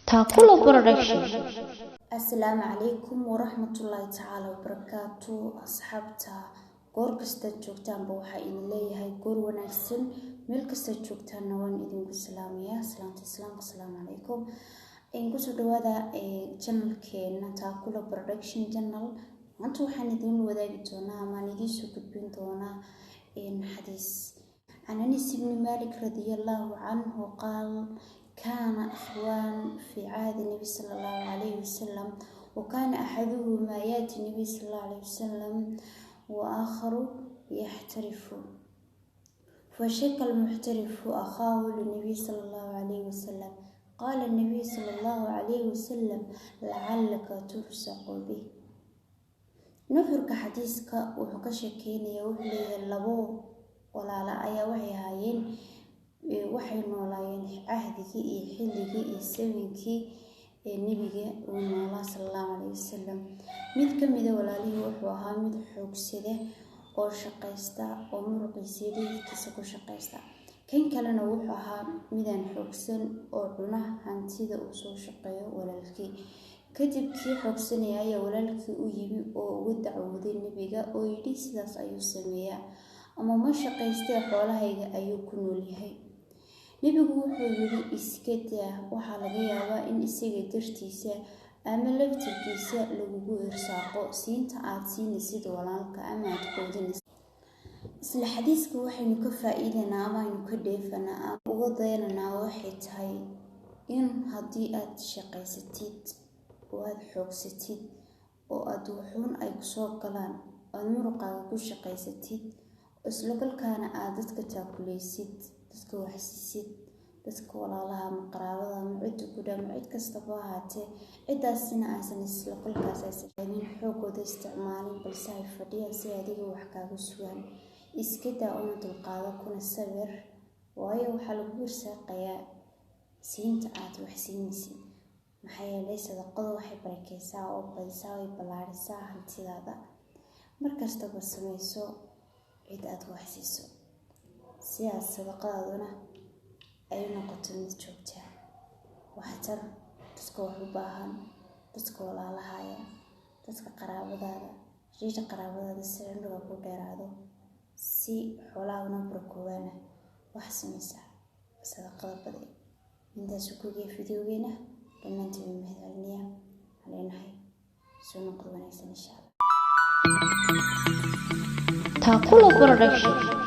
Taakula Production. Assalamu alaikum warahmatullahi ta'ala wabarakatuh. Asxaabta goor kasta joogtaan waxa idin leeyahay goor wanaagsan meel kasta joogtaan waan idinku salaamayaa salaanta islaamka assalaamu calaykum in ku soo dhawaada channelkeena Taakula Production channel maanta waxaan idin wadaagi doonaa ama idin soo gudbin doonaa xadiis عن أنس بن مالك رضي الله عنه قال كان إخوان في عهد النبي صلى الله عليه وسلم وكان أحدهما يأتي النبي صلى الله عليه وسلم وآخر يحترف فشكى المحترف أخاه للنبي صلى الله عليه وسلم قال النبي صلى الله عليه وسلم لعلك ترزق به نفرك حديثك وحكشكين يوحلي اللبو ولا لا أي وحي هايين waxay noolaayeen ahdigii iyo xilligii iyo sawinkii nabiga uu noolaa sallallahu alayhi wasallam mid kamid ah walaalihii wuxuu ahaa mid xoogsade oo shaqaysta oo muruqiisa ku shaqaysta kan kalena wuxuu ahaa mid aan xoogsan oo cuna hantida uu soo shaqeeyo walaalkii kadib kii xoogsanaya ayaa walaalkii u yimi oo ugu dacwooday nabiga oo yidhi sidaas ayuu sameeyaa ama ma shaqaystay xoolahayga ayuu ku nool yahay nabigu wuxuu yiri iskada waxa laga yaabaa in isaga dartiisa ama laftigiisa lagu irsaaqo siinta aad siinaysid walaalka ama aad qoodinaysid isla xadiiska waxaynu ka faa'iideynaa ama aynu ka dheefanaa ama uga dayanaa waxay tahay in haddii aad shaqaysatid oo aad xoogsatid oo aad wuxuun ay ku soo galaan aad muruqaaga ku shaqaysatid isla kalkaana aad dadka taakulaysid dadka waxsiisid dadka walaalaha ama qaraabada ama cid ku dhaama cid kasta oo ahaatee cidaasina aysan isla kolkaas aysan xoogooda isticmaalin balse ay fadhiyaan si adiga wax kaaga sugan iska daa una dulqaado kuna sabir waayo waxa lagu irsaaqayaa siinta aad wax siinaysid maxay yeelay sadaqadu waxay barakeysaa oo baysaa way balaarisaa hantidaada markastaba samayso cid aad wax siiso si aad sadaqaduna ay noqoto mid joogto ah waxtar dadka wax u baahan dadka walaalahaya dadka qaraabadaada jiita qaraabadaada si cimriga ku dheeraado si xoolaha barkoobana wax samaysa sadaqada baday intaas ku geey fiidiyogeena dhammaantiin mahadceliniya haleenahay soo noqdo wanaagsan insha Allah Taakula Production.